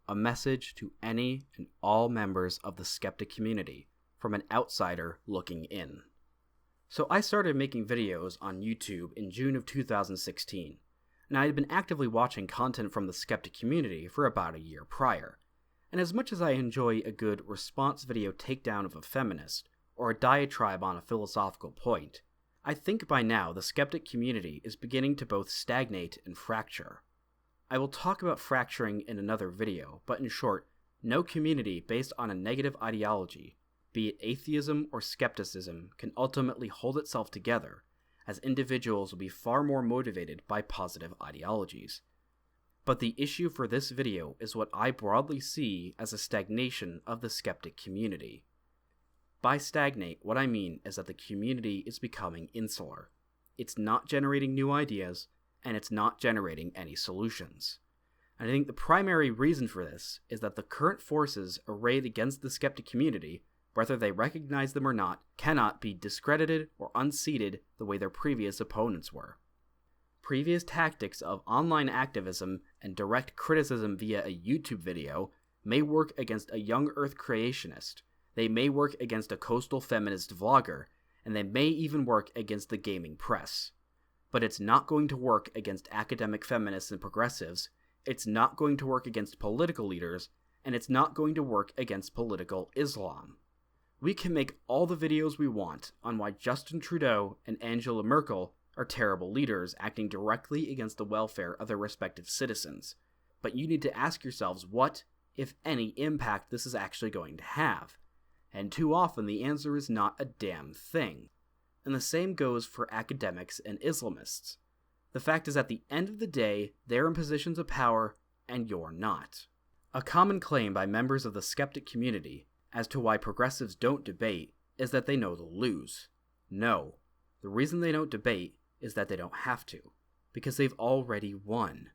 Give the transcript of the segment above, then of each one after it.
a message to any and all members of the skeptic community from an outsider looking in. So I started making videos on YouTube in June of 2016, and I had been actively watching content from the skeptic community for about a year prior. And as much as I enjoy a good response video takedown of a feminist, or a diatribe on a philosophical point, I think by now the skeptic community is beginning to both stagnate and fracture. I will talk about fracturing in another video, but in short, no community based on a negative ideology, be it atheism or skepticism, can ultimately hold itself together, as individuals will be far more motivated by positive ideologies. But the issue for this video is what I broadly see as a stagnation of the skeptic community. By stagnate, what I mean is that the community is becoming insular. It's not generating new ideas, and it's not generating any solutions. And I think the primary reason for this is that the current forces arrayed against the skeptic community, whether they recognize them or not, cannot be discredited or unseated the way their previous opponents were. Previous tactics of online activism and direct criticism via a YouTube video may work against a young Earth creationist, they may work against a coastal feminist vlogger, and they may even work against the gaming press. But it's not going to work against academic feminists and progressives, it's not going to work against political leaders, and it's not going to work against political Islam. We can make all the videos we want on why Justin Trudeau and Angela Merkel are terrible leaders acting directly against the welfare of their respective citizens, but you need to ask yourselves what, if any, impact this is actually going to have. And too often the answer is not a damn thing. And the same goes for academics and Islamists. The fact is at the end of the day, they're in positions of power and you're not. A common claim by members of the skeptic community as to why progressives don't debate is that they know they'll lose. No, the reason they don't debate is that they don't have to, because they've already won.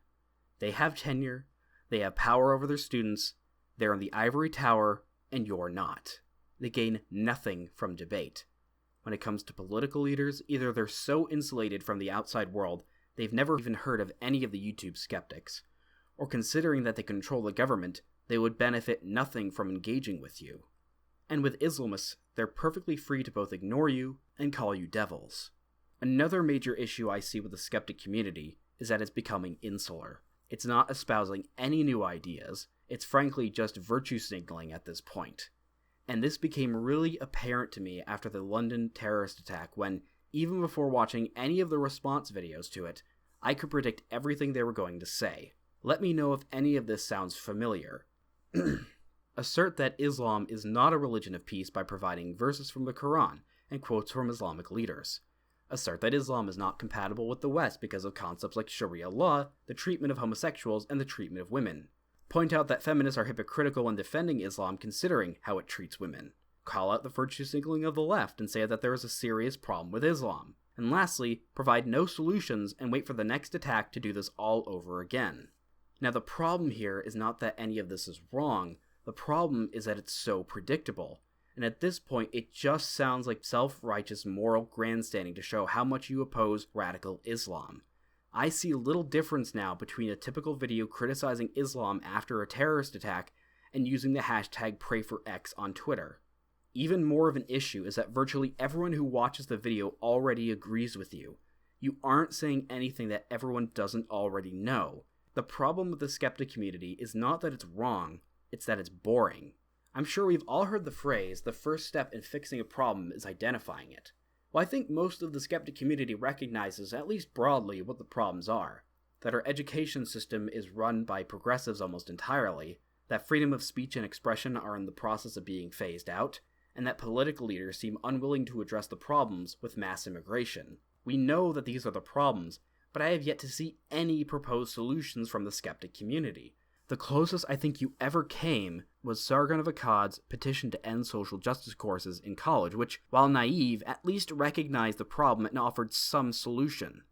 They have tenure, they have power over their students, they're in the ivory tower, and you're not. They gain nothing from debate. When it comes to political leaders, either they're so insulated from the outside world they've never even heard of any of the YouTube skeptics, or considering that they control the government, they would benefit nothing from engaging with you. And with Islamists, they're perfectly free to both ignore you and call you devils. Another major issue I see with the skeptic community is that it's becoming insular. It's not espousing any new ideas, it's frankly just virtue signaling at this point. And this became really apparent to me after the London terrorist attack when, even before watching any of the response videos to it, I could predict everything they were going to say. Let me know if any of this sounds familiar. Assert that Islam is not a religion of peace by providing verses from the Quran and quotes from Islamic leaders. Assert that Islam is not compatible with the West because of concepts like Sharia law, the treatment of homosexuals, and the treatment of women. Point out that feminists are hypocritical when defending Islam considering how it treats women. Call out the virtue signaling of the left and say that there is a serious problem with Islam. And lastly, provide no solutions and wait for the next attack to do this all over again. Now the problem here is not that any of this is wrong, the problem is that it's so predictable. And at this point, it just sounds like self-righteous moral grandstanding to show how much you oppose radical Islam. I see little difference now between a typical video criticizing Islam after a terrorist attack and using the hashtag #PrayForX on Twitter. Even more of an issue is that virtually everyone who watches the video already agrees with you. You aren't saying anything that everyone doesn't already know. The problem with the skeptic community is not that it's wrong, it's that it's boring. I'm sure we've all heard the phrase, the first step in fixing a problem is identifying it. Well, I think most of the skeptic community recognizes, at least broadly, what the problems are. That our education system is run by progressives almost entirely, that freedom of speech and expression are in the process of being phased out, and that political leaders seem unwilling to address the problems with mass immigration. We know that these are the problems, but I have yet to see any proposed solutions from the skeptic community. The closest I think you ever came was Sargon of Akkad's petition to end social justice courses in college, which, while naive, at least recognized the problem and offered some solution.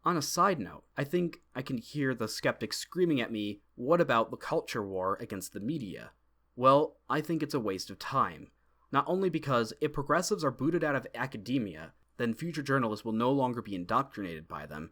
On a side note, I think I can hear the skeptics screaming at me, what about the culture war against the media? Well, I think it's a waste of time. Not only because if progressives are booted out of academia, then future journalists will no longer be indoctrinated by them,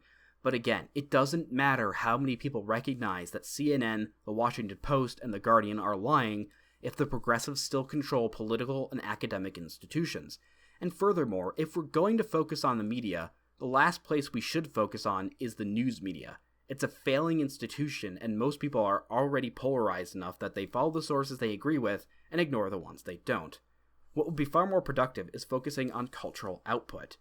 But again, it doesn't matter how many people recognize that CNN, The Washington Post, and The Guardian are lying if the progressives still control political and academic institutions. And furthermore, if we're going to focus on the media, the last place we should focus on is the news media. It's a failing institution, and most people are already polarized enough that they follow the sources they agree with and ignore the ones they don't. What would be far more productive is focusing on cultural output.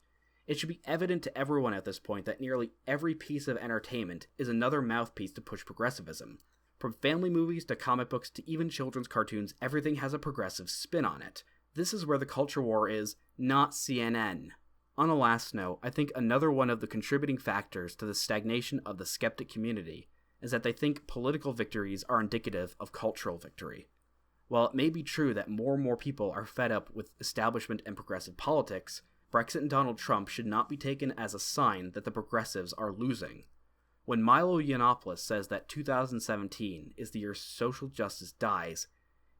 It should be evident to everyone at this point that nearly every piece of entertainment is another mouthpiece to push progressivism. From family movies to comic books to even children's cartoons, everything has a progressive spin on it. This is where the culture war is, not CNN. On a last note, I think another one of the contributing factors to the stagnation of the skeptic community is that they think political victories are indicative of cultural victory. While it may be true that more and more people are fed up with establishment and progressive politics, Brexit and Donald Trump should not be taken as a sign that the progressives are losing. When Milo Yiannopoulos says that 2017 is the year social justice dies,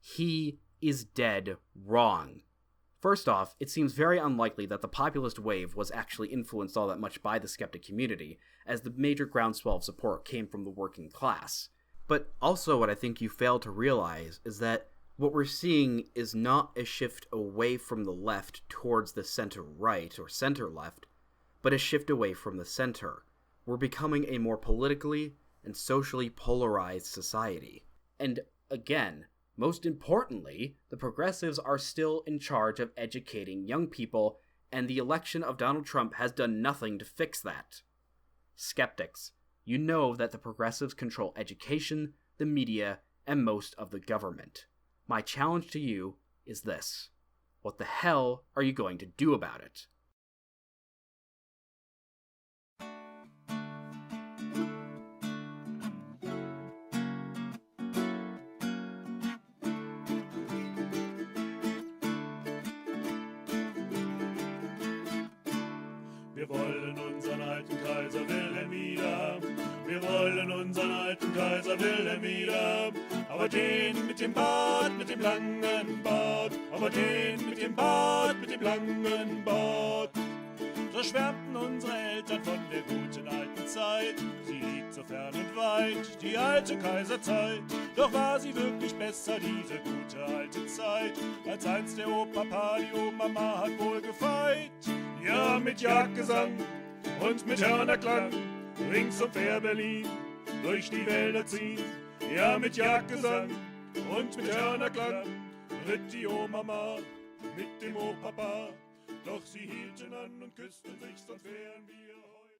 he is dead wrong. First off, it seems very unlikely that the populist wave was actually influenced all that much by the skeptic community, as the major groundswell of support came from the working class. But also what I think you fail to realize is that what we're seeing is not a shift away from the left towards the center-right or center-left, but a shift away from the center. We're becoming a more politically and socially polarized society. And again, most importantly, the progressives are still in charge of educating young people, and the election of Donald Trump has done nothing to fix that. Skeptics, you know that the progressives control education, the media, and most of the government. My challenge to you is this: what the hell are you going to do about it? Wir wollen unseren alten Kaiser Wilhelm wieder. Wir wollen unseren alten Kaiser Wilhelm wieder. Aber den mit dem Bart, mit dem langen Bart. Aber den mit dem Bart, mit dem langen Bart. So schwärmten unsere Eltern von der guten alten Zeit. Sie liegt so fern und weit, die alte Kaiserzeit. Doch war sie wirklich besser, diese gute alte Zeit, als einst der Opa, die Oma hat wohl gefeit. Ja, mit Jagdgesang und mit Hörnerklang, rings um Fair Berlin, durch die Wälder ziehen. Ja, mit Jagdgesang und mit Hörnerklang, ritt die Oma mit dem Opa. Doch sie hielten an und küssten sich, sonst wären wir